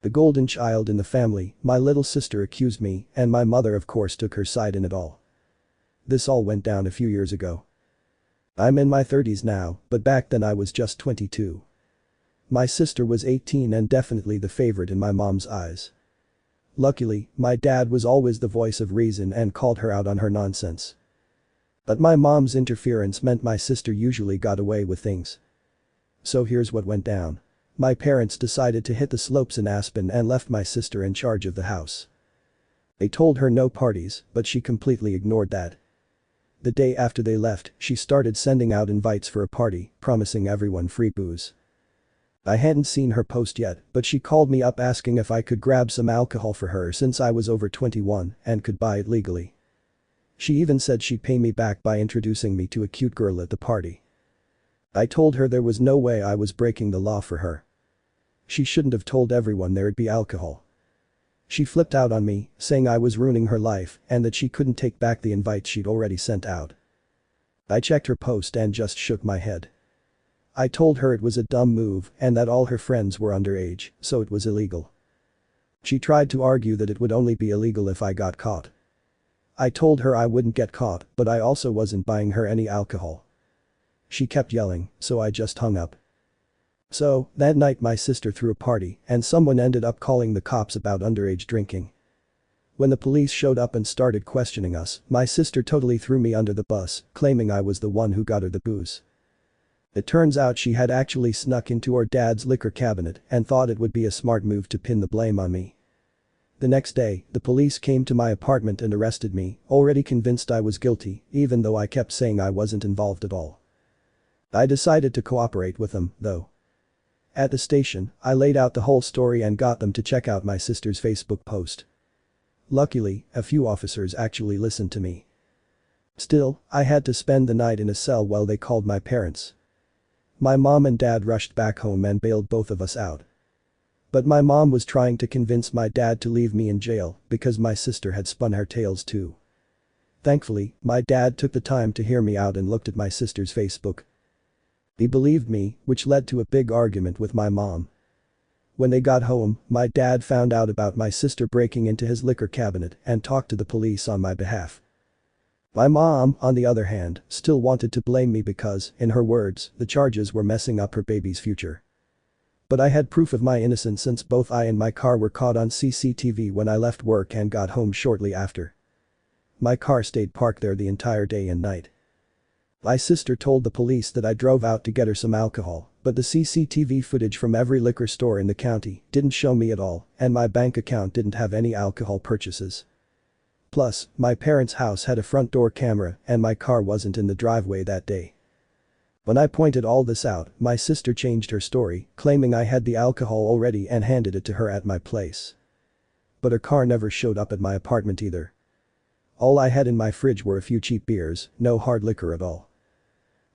The golden child in the family, my little sister accused me, and my mother of course took her side in it all. This all went down a few years ago. I'm in my 30s now, but back then I was just 22. My sister was 18 and definitely the favorite in my mom's eyes. Luckily, my dad was always the voice of reason and called her out on her nonsense. But my mom's interference meant my sister usually got away with things. So here's what went down. My parents decided to hit the slopes in Aspen and left my sister in charge of the house. They told her no parties, but she completely ignored that. The day after they left, she started sending out invites for a party, promising everyone free booze. I hadn't seen her post yet, but she called me up asking if I could grab some alcohol for her since I was over 21 and could buy it legally. She even said she'd pay me back by introducing me to a cute girl at the party. I told her there was no way I was breaking the law for her. She shouldn't have told everyone there'd be alcohol. She flipped out on me, saying I was ruining her life and that she couldn't take back the invites she'd already sent out. I checked her post and just shook my head. I told her it was a dumb move and that all her friends were underage, so it was illegal. She tried to argue that it would only be illegal if I got caught. I told her I wouldn't get caught, but I also wasn't buying her any alcohol. She kept yelling, so I just hung up. So, that night my sister threw a party and someone ended up calling the cops about underage drinking. When the police showed up and started questioning us, my sister totally threw me under the bus, claiming I was the one who got her the booze. It turns out she had actually snuck into our dad's liquor cabinet and thought it would be a smart move to pin the blame on me. The next day, the police came to my apartment and arrested me, already convinced I was guilty, even though I kept saying I wasn't involved at all. I decided to cooperate with them, though. At the station, I laid out the whole story and got them to check out my sister's Facebook post. Luckily, a few officers actually listened to me. Still, I had to spend the night in a cell while they called my parents. My mom and dad rushed back home and bailed both of us out. But my mom was trying to convince my dad to leave me in jail because my sister had spun her tales too. Thankfully, my dad took the time to hear me out and looked at my sister's Facebook. He believed me, which led to a big argument with my mom. When they got home, my dad found out about my sister breaking into his liquor cabinet and talked to the police on my behalf. My mom, on the other hand, still wanted to blame me because, in her words, the charges were messing up her baby's future. But I had proof of my innocence since both I and my car were caught on CCTV when I left work and got home shortly after. My car stayed parked there the entire day and night. My sister told the police that I drove out to get her some alcohol, but the CCTV footage from every liquor store in the county didn't show me at all, and my bank account didn't have any alcohol purchases. Plus, my parents' house had a front door camera and my car wasn't in the driveway that day. When I pointed all this out, my sister changed her story, claiming I had the alcohol already and handed it to her at my place. But her car never showed up at my apartment either. All I had in my fridge were a few cheap beers, no hard liquor at all.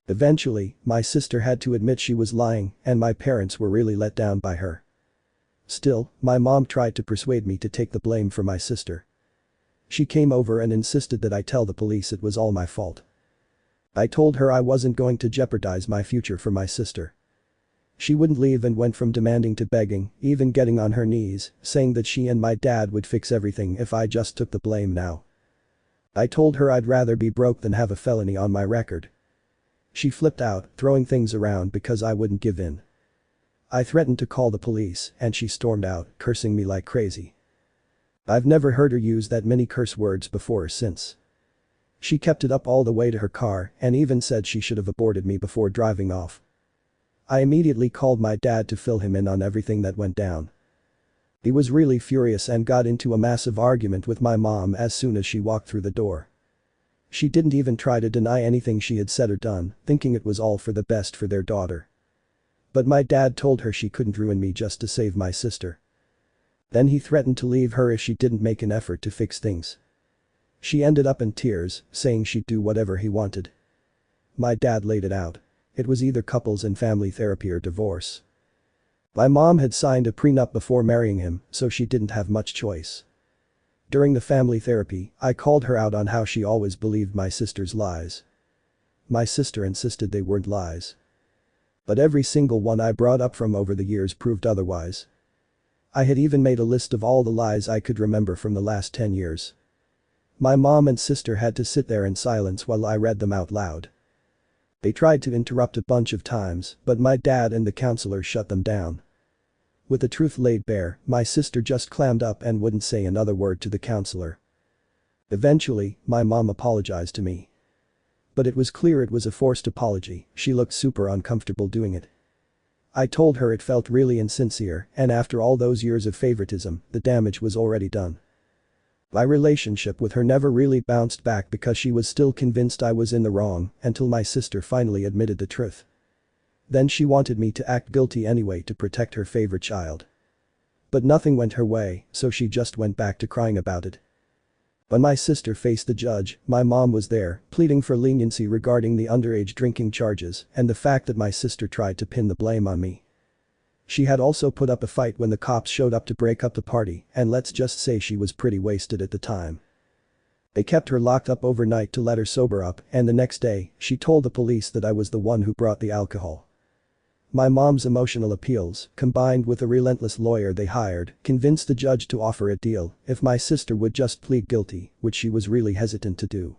Eventually, my sister had to admit she was lying and my parents were really let down by her. Still, my mom tried to persuade me to take the blame for my sister. She came over and insisted that I tell the police it was all my fault. I told her I wasn't going to jeopardize my future for my sister. She wouldn't leave and went from demanding to begging, even getting on her knees, saying that she and my dad would fix everything if I just took the blame now. I told her I'd rather be broke than have a felony on my record. She flipped out, throwing things around because I wouldn't give in. I threatened to call the police and she stormed out, cursing me like crazy. I've never heard her use that many curse words before or since. She kept it up all the way to her car and even said she should have aborted me before driving off. I immediately called my dad to fill him in on everything that went down. He was really furious and got into a massive argument with my mom as soon as she walked through the door. She didn't even try to deny anything she had said or done, thinking it was all for the best for their daughter. But my dad told her she couldn't ruin me just to save my sister. Then he threatened to leave her if she didn't make an effort to fix things. She ended up in tears, saying she'd do whatever he wanted. My dad laid it out. It was either couples and family therapy or divorce. My mom had signed a prenup before marrying him, so she didn't have much choice. During the family therapy, I called her out on how she always believed my sister's lies. My sister insisted they weren't lies. But every single one I brought up from over the years proved otherwise. I had even made a list of all the lies I could remember from the last 10 years. My mom and sister had to sit there in silence while I read them out loud. They tried to interrupt a bunch of times, but my dad and the counselor shut them down. With the truth laid bare, my sister just clammed up and wouldn't say another word to the counselor. Eventually, my mom apologized to me. But it was clear it was a forced apology, she looked super uncomfortable doing it. I told her it felt really insincere, and after all those years of favoritism, the damage was already done. My relationship with her never really bounced back because she was still convinced I was in the wrong until my sister finally admitted the truth. Then she wanted me to act guilty anyway to protect her favorite child. But nothing went her way, so she just went back to crying about it. When my sister faced the judge, my mom was there, pleading for leniency regarding the underage drinking charges and the fact that my sister tried to pin the blame on me. She had also put up a fight when the cops showed up to break up the party, and let's just say she was pretty wasted at the time. They kept her locked up overnight to let her sober up, and the next day, she told the police that I was the one who brought the alcohol. My mom's emotional appeals, combined with a relentless lawyer they hired, convinced the judge to offer a deal if my sister would just plead guilty, which she was really hesitant to do.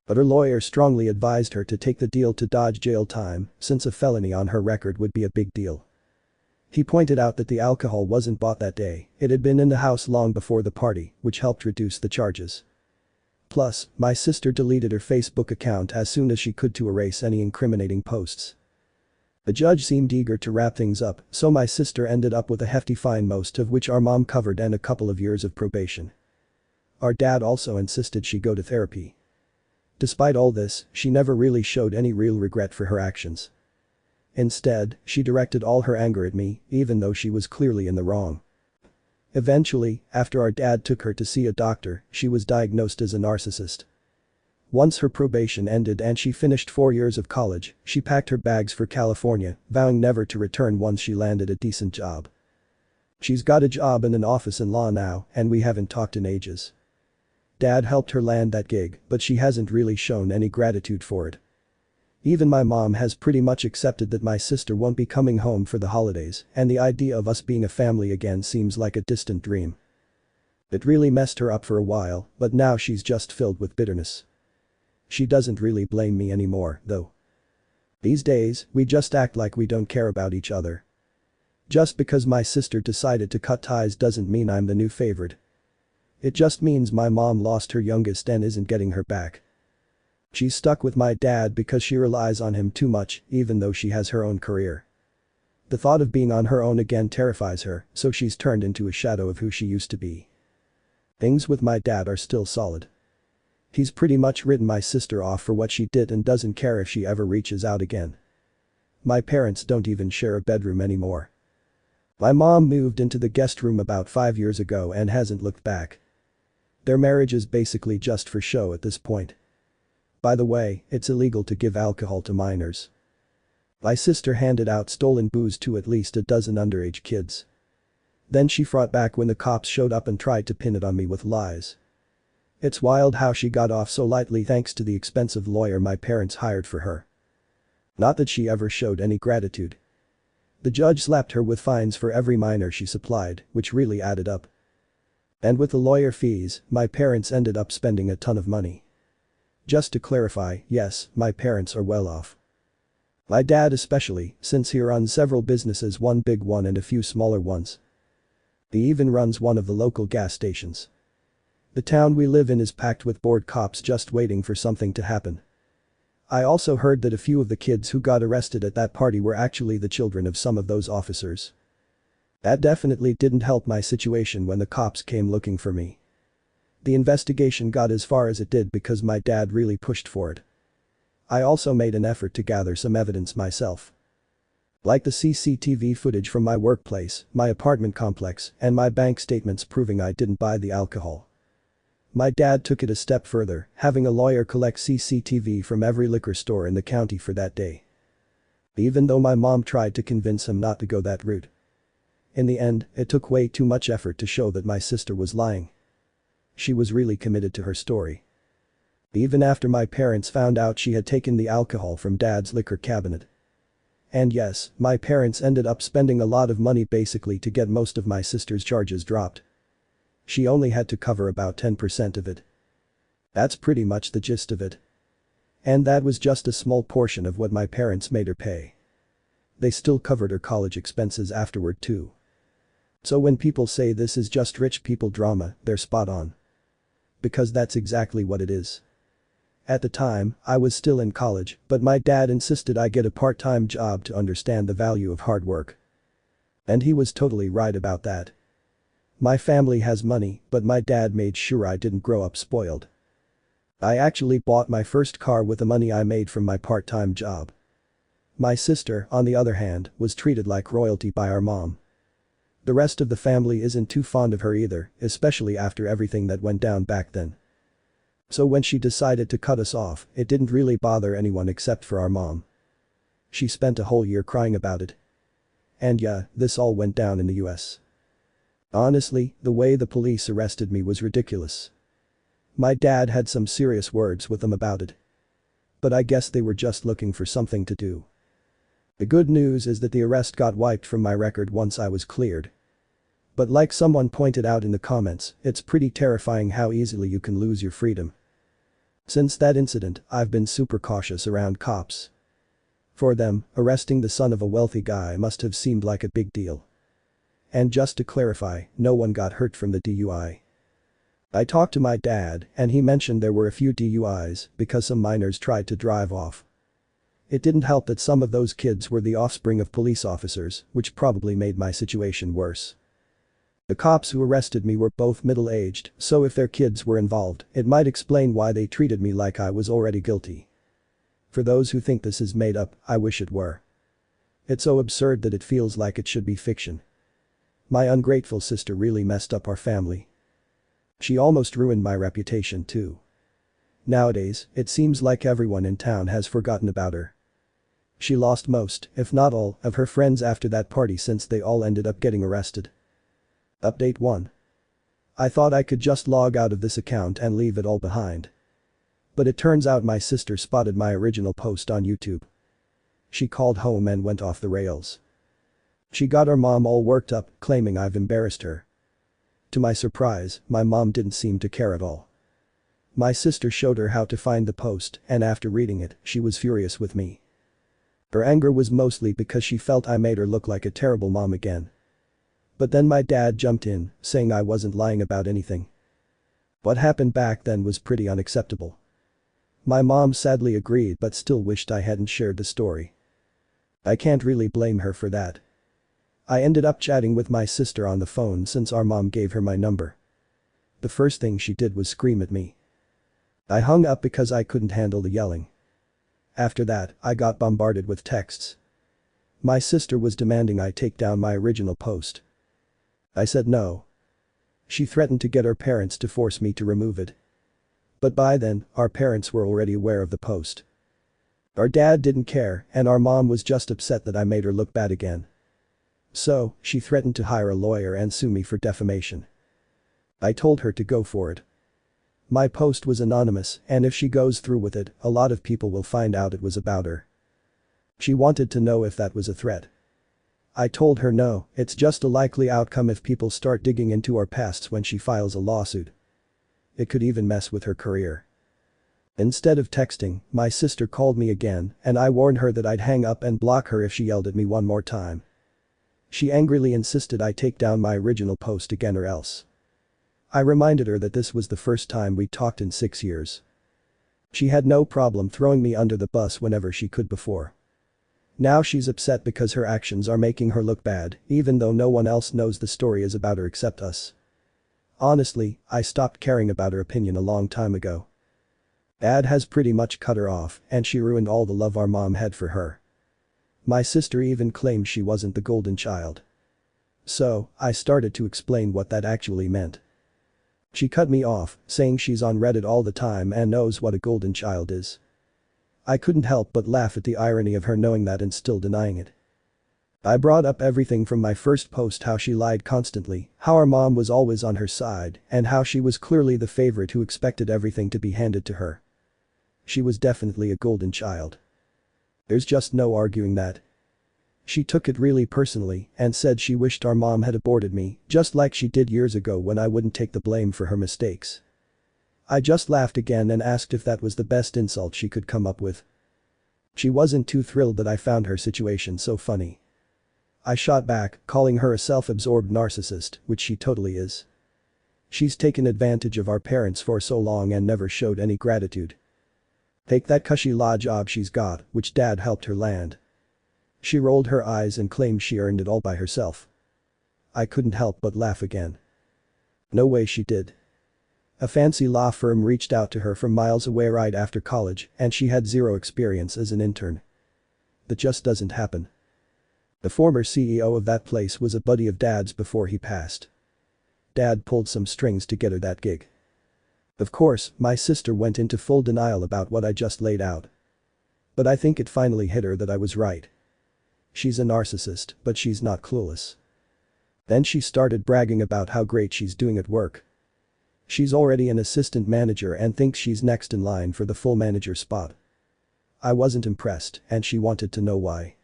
But her lawyer strongly advised her to take the deal to dodge jail time, since a felony on her record would be a big deal. He pointed out that the alcohol wasn't bought that day, it had been in the house long before the party, which helped reduce the charges. Plus, my sister deleted her Facebook account as soon as she could to erase any incriminating posts. The judge seemed eager to wrap things up, so my sister ended up with a hefty fine, most of which our mom covered, and a couple of years of probation. Our dad also insisted she go to therapy. Despite all this, she never really showed any real regret for her actions. Instead, she directed all her anger at me, even though she was clearly in the wrong. Eventually, after our dad took her to see a doctor, she was diagnosed as a narcissist. Once her probation ended and she finished 4 years of college, she packed her bags for California, vowing never to return once she landed a decent job. She's got a job in an office in law now, and we haven't talked in ages. Dad helped her land that gig, but she hasn't really shown any gratitude for it. Even my mom has pretty much accepted that my sister won't be coming home for the holidays, and the idea of us being a family again seems like a distant dream. It really messed her up for a while, but now she's just filled with bitterness. She doesn't really blame me anymore, though. These days, we just act like we don't care about each other. Just because my sister decided to cut ties doesn't mean I'm the new favorite. It just means my mom lost her youngest and isn't getting her back. She's stuck with my dad because she relies on him too much, even though she has her own career. The thought of being on her own again terrifies her, so she's turned into a shadow of who she used to be. Things with my dad are still solid. He's pretty much written my sister off for what she did and doesn't care if she ever reaches out again. My parents don't even share a bedroom anymore. My mom moved into the guest room about 5 years ago and hasn't looked back. Their marriage is basically just for show at this point. By the way, it's illegal to give alcohol to minors. My sister handed out stolen booze to at least a dozen underage kids. Then she fought back when the cops showed up and tried to pin it on me with lies. It's wild how she got off so lightly thanks to the expensive lawyer my parents hired for her. Not that she ever showed any gratitude. The judge slapped her with fines for every minor she supplied, which really added up. And with the lawyer fees, my parents ended up spending a ton of money. Just to clarify, yes, my parents are well off. My dad especially, since he runs several businesses, one big one and a few smaller ones. He even runs one of the local gas stations. The town we live in is packed with bored cops just waiting for something to happen. I also heard that a few of the kids who got arrested at that party were actually the children of some of those officers. That definitely didn't help my situation when the cops came looking for me. The investigation got as far as it did because my dad really pushed for it. I also made an effort to gather some evidence myself. Like the CCTV footage from my workplace, my apartment complex, and my bank statements proving I didn't buy the alcohol. My dad took it a step further, having a lawyer collect CCTV from every liquor store in the county for that day. Even though my mom tried to convince him not to go that route. In the end, it took way too much effort to show that my sister was lying. She was really committed to her story. Even after my parents found out she had taken the alcohol from dad's liquor cabinet. And yes, my parents ended up spending a lot of money basically to get most of my sister's charges dropped. She only had to cover about 10% of it. That's pretty much the gist of it. And that was just a small portion of what my parents made her pay. They still covered her college expenses afterward too. So when people say this is just rich people drama, they're spot on. Because that's exactly what it is. At the time, I was still in college, but my dad insisted I get a part-time job to understand the value of hard work. And he was totally right about that. My family has money, but my dad made sure I didn't grow up spoiled. I actually bought my first car with the money I made from my part-time job. My sister, on the other hand, was treated like royalty by our mom. The rest of the family isn't too fond of her either, especially after everything that went down back then. So when she decided to cut us off, it didn't really bother anyone except for our mom. She spent a whole year crying about it. And yeah, this all went down in the US. Honestly, the way the police arrested me was ridiculous. My dad had some serious words with them about it. But I guess they were just looking for something to do. The good news is that the arrest got wiped from my record once I was cleared. But like someone pointed out in the comments, it's pretty terrifying how easily you can lose your freedom. Since that incident, I've been super cautious around cops. For them, arresting the son of a wealthy guy must have seemed like a big deal. And just to clarify, no one got hurt from the DUI. I talked to my dad, and he mentioned there were a few DUIs because some minors tried to drive off. It didn't help that some of those kids were the offspring of police officers, which probably made my situation worse. The cops who arrested me were both middle-aged, so if their kids were involved, it might explain why they treated me like I was already guilty. For those who think this is made up, I wish it were. It's so absurd that it feels like it should be fiction. My ungrateful sister really messed up our family. She almost ruined my reputation too. Nowadays, it seems like everyone in town has forgotten about her. She lost most, if not all, of her friends after that party since they all ended up getting arrested. Update 1. I thought I could just log out of this account and leave it all behind. But it turns out my sister spotted my original post on YouTube. She called home and went off the rails. She got our mom all worked up, claiming I've embarrassed her. To my surprise, my mom didn't seem to care at all. My sister showed her how to find the post, and after reading it, she was furious with me. Her anger was mostly because she felt I made her look like a terrible mom again. But then my dad jumped in, saying I wasn't lying about anything. What happened back then was pretty unacceptable. My mom sadly agreed but still wished I hadn't shared the story. I can't really blame her for that. I ended up chatting with my sister on the phone since our mom gave her my number. The first thing she did was scream at me. I hung up because I couldn't handle the yelling. After that, I got bombarded with texts. My sister was demanding I take down my original post. I said no. She threatened to get her parents to force me to remove it. But by then, our parents were already aware of the post. Our dad didn't care, and our mom was just upset that I made her look bad again. So, she threatened to hire a lawyer and sue me for defamation. I told her to go for it. My post was anonymous, and if she goes through with it, a lot of people will find out it was about her. She wanted to know if that was a threat. I told her no, it's just a likely outcome if people start digging into our pasts when she files a lawsuit. It could even mess with her career. Instead of texting, my sister called me again, and I warned her that I'd hang up and block her if she yelled at me one more time. She angrily insisted I take down my original post again or else. I reminded her that this was the first time we talked in 6 years. She had no problem throwing me under the bus whenever she could before. Now she's upset because her actions are making her look bad, even though no one else knows the story is about her except us. Honestly, I stopped caring about her opinion a long time ago. Dad has pretty much cut her off, and she ruined all the love our mom had for her. My sister even claimed she wasn't the golden child. So, I started to explain what that actually meant. She cut me off, saying she's on Reddit all the time and knows what a golden child is. I couldn't help but laugh at the irony of her knowing that and still denying it. I brought up everything from my first post, how she lied constantly, how our mom was always on her side, and how she was clearly the favorite who expected everything to be handed to her. She was definitely a golden child. There's just no arguing that. She took it really personally and said she wished our mom had aborted me, just like she did years ago when I wouldn't take the blame for her mistakes. I just laughed again and asked if that was the best insult she could come up with. She wasn't too thrilled that I found her situation so funny. I shot back, calling her a self-absorbed narcissist, which she totally is. She's taken advantage of our parents for so long and never showed any gratitude. Take that cushy law job she's got, which dad helped her land. She rolled her eyes and claimed she earned it all by herself. I couldn't help but laugh again. No way she did. A fancy law firm reached out to her from miles away right after college and she had zero experience as an intern. That just doesn't happen. The former CEO of that place was a buddy of Dad's before he passed. Dad pulled some strings to get her that gig. Of course, my sister went into full denial about what I just laid out. But I think it finally hit her that I was right. She's a narcissist, but she's not clueless. Then she started bragging about how great she's doing at work. She's already an assistant manager and thinks she's next in line for the full manager spot. I wasn't impressed and she wanted to know why.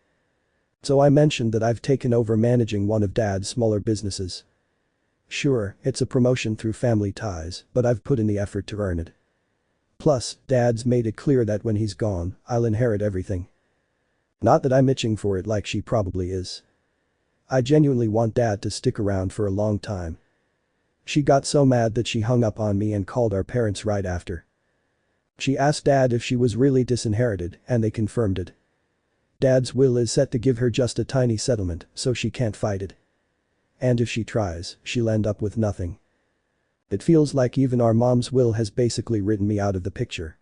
So I mentioned that I've taken over managing one of Dad's smaller businesses. Sure, it's a promotion through family ties, but I've put in the effort to earn it. Plus, Dad's made it clear that when he's gone, I'll inherit everything. Not that I'm itching for it like she probably is. I genuinely want Dad to stick around for a long time. She got so mad that she hung up on me and called our parents right after. She asked Dad if she was really disinherited and they confirmed it. Dad's will is set to give her just a tiny settlement, so she can't fight it. And if she tries, she'll end up with nothing. It feels like even our mom's will has basically written me out of the picture.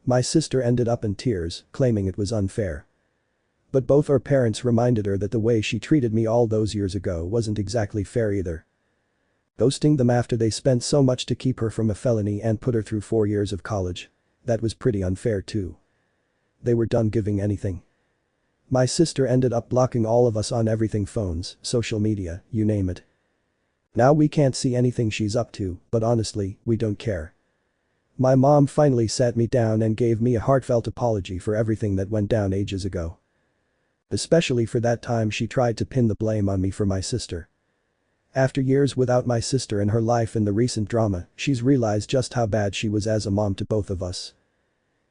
My sister ended up in tears, claiming it was unfair. But both our parents reminded her that the way she treated me all those years ago wasn't exactly fair either. Ghosting them after they spent so much to keep her from a felony and put her through 4 years of college. That was pretty unfair too. They were done giving anything. My sister ended up blocking all of us on everything: phones, social media, you name it. Now we can't see anything she's up to, but honestly, we don't care. My mom finally sat me down and gave me a heartfelt apology for everything that went down ages ago. Especially for that time she tried to pin the blame on me for my sister. After years without my sister in her life and the recent drama, she's realized just how bad she was as a mom to both of us.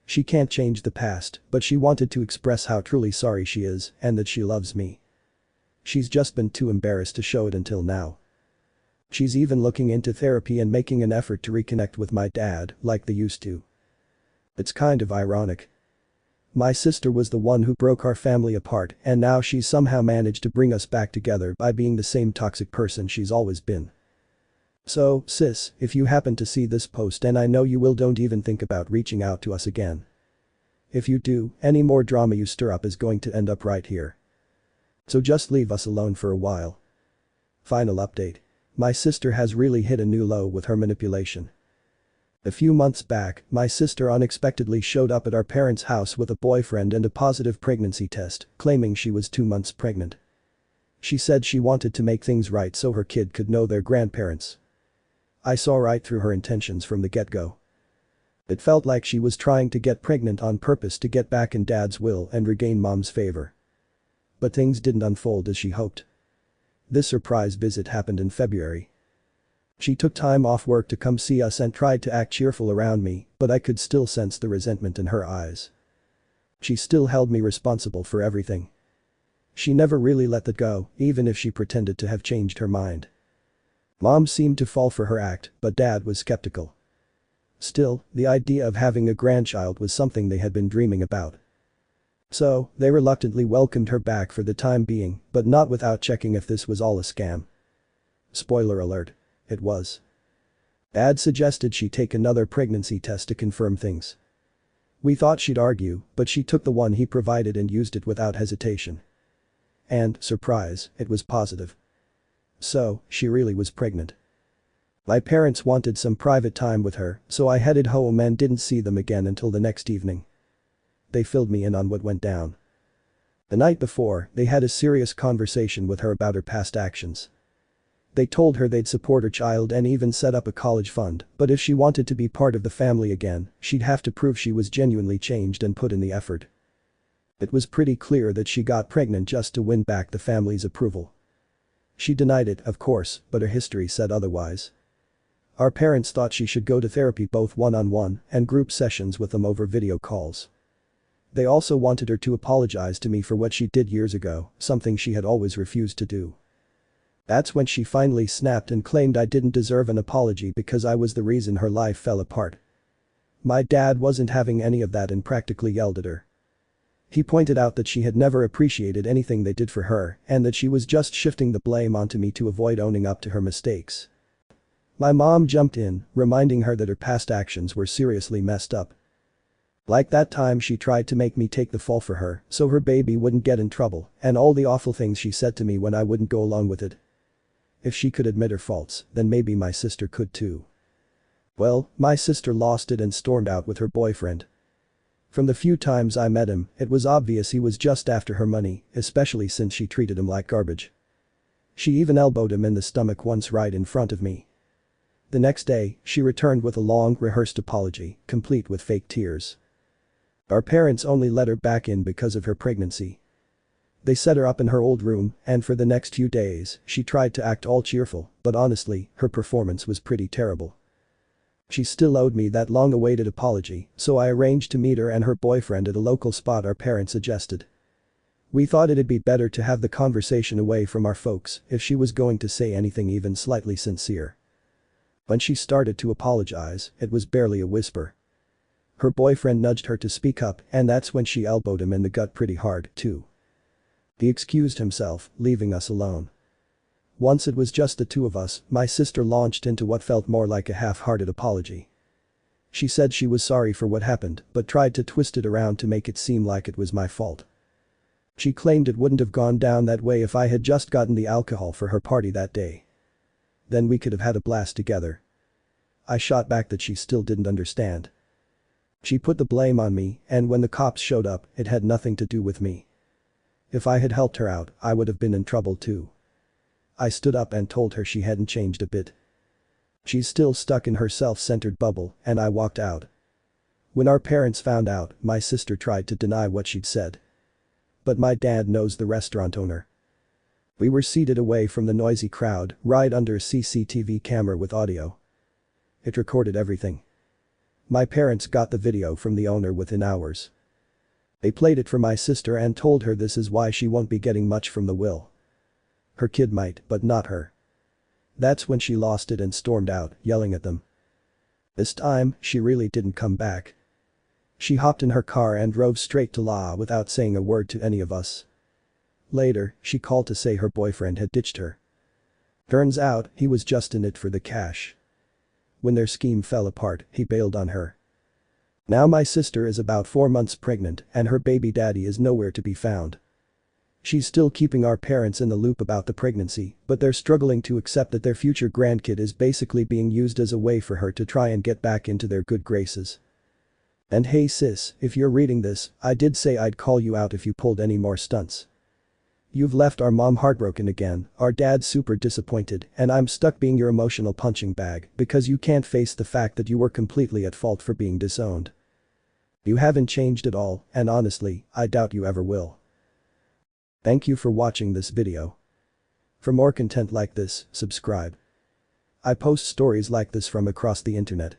She can't change the past, but she wanted to express how truly sorry she is and that she loves me. She's just been too embarrassed to show it until now. She's even looking into therapy and making an effort to reconnect with my dad like they used to. It's kind of ironic. My sister was the one who broke our family apart and now she's somehow managed to bring us back together by being the same toxic person she's always been. So, sis, if you happen to see this post, and I know you will, don't even think about reaching out to us again. If you do, any more drama you stir up is going to end up right here. So just leave us alone for a while. Final update. My sister has really hit a new low with her manipulation. A few months back, my sister unexpectedly showed up at our parents' house with a boyfriend and a positive pregnancy test, claiming she was 2 months pregnant. She said she wanted to make things right so her kid could know their grandparents. I saw right through her intentions from the get-go. It felt like she was trying to get pregnant on purpose to get back in Dad's will and regain Mom's favor. But things didn't unfold as she hoped. This surprise visit happened in February. She took time off work to come see us and tried to act cheerful around me, but I could still sense the resentment in her eyes. She still held me responsible for everything. She never really let that go, even if she pretended to have changed her mind. Mom seemed to fall for her act, but Dad was skeptical. Still, the idea of having a grandchild was something they had been dreaming about. So, they reluctantly welcomed her back for the time being, but not without checking if this was all a scam. Spoiler alert. It was. Dad suggested she take another pregnancy test to confirm things. We thought she'd argue, but she took the one he provided and used it without hesitation. And, surprise, it was positive. So, she really was pregnant. My parents wanted some private time with her, so I headed home and didn't see them again until the next evening. They filled me in on what went down. The night before, they had a serious conversation with her about her past actions. They told her they'd support her child and even set up a college fund, but if she wanted to be part of the family again, she'd have to prove she was genuinely changed and put in the effort. It was pretty clear that she got pregnant just to win back the family's approval. She denied it, of course, but her history said otherwise. Our parents thought she should go to therapy, both one-on-one and group sessions with them over video calls. They also wanted her to apologize to me for what she did years ago, something she had always refused to do. That's when she finally snapped and claimed I didn't deserve an apology because I was the reason her life fell apart. My dad wasn't having any of that and practically yelled at her. He pointed out that she had never appreciated anything they did for her and that she was just shifting the blame onto me to avoid owning up to her mistakes. My mom jumped in, reminding her that her past actions were seriously messed up. Like that time she tried to make me take the fall for her so her baby wouldn't get in trouble, and all the awful things she said to me when I wouldn't go along with it. If she could admit her faults, then maybe my sister could too. Well, my sister lost it and stormed out with her boyfriend. From the few times I met him, it was obvious he was just after her money, especially since she treated him like garbage. She even elbowed him in the stomach once right in front of me. The next day, she returned with a long, rehearsed apology, complete with fake tears. Our parents only let her back in because of her pregnancy. They set her up in her old room, and for the next few days, she tried to act all cheerful, but honestly, her performance was pretty terrible. She still owed me that long-awaited apology, so I arranged to meet her and her boyfriend at a local spot our parents suggested. We thought it'd be better to have the conversation away from our folks if she was going to say anything even slightly sincere. When she started to apologize, it was barely a whisper. Her boyfriend nudged her to speak up, and that's when she elbowed him in the gut pretty hard, too. He excused himself, leaving us alone. Once it was just the two of us, my sister launched into what felt more like a half-hearted apology. She said she was sorry for what happened, but tried to twist it around to make it seem like it was my fault. She claimed it wouldn't have gone down that way if I had just gotten the alcohol for her party that day. Then we could have had a blast together. I shot back that she still didn't understand. She put the blame on me, and when the cops showed up, it had nothing to do with me. If I had helped her out, I would have been in trouble too. I stood up and told her she hadn't changed a bit. She's still stuck in her self-centered bubble, and I walked out. When our parents found out, my sister tried to deny what she'd said. But my dad knows the restaurant owner. We were seated away from the noisy crowd, right under a CCTV camera with audio. It recorded everything. My parents got the video from the owner within hours. They played it for my sister and told her this is why she won't be getting much from the will. Her kid might, but not her. That's when she lost it and stormed out, yelling at them. This time, she really didn't come back. She hopped in her car and drove straight to law without saying a word to any of us. Later, she called to say her boyfriend had ditched her. Turns out, he was just in it for the cash. When their scheme fell apart, he bailed on her. Now my sister is about 4 months pregnant and her baby daddy is nowhere to be found. She's still keeping our parents in the loop about the pregnancy, but they're struggling to accept that their future grandkid is basically being used as a way for her to try and get back into their good graces. And hey sis, if you're reading this, I did say I'd call you out if you pulled any more stunts. You've left our mom heartbroken again, our dad's super disappointed, and I'm stuck being your emotional punching bag because you can't face the fact that you were completely at fault for being disowned. You haven't changed at all, and honestly, I doubt you ever will. Thank you for watching this video. For more content like this, subscribe. I post stories like this from across the internet.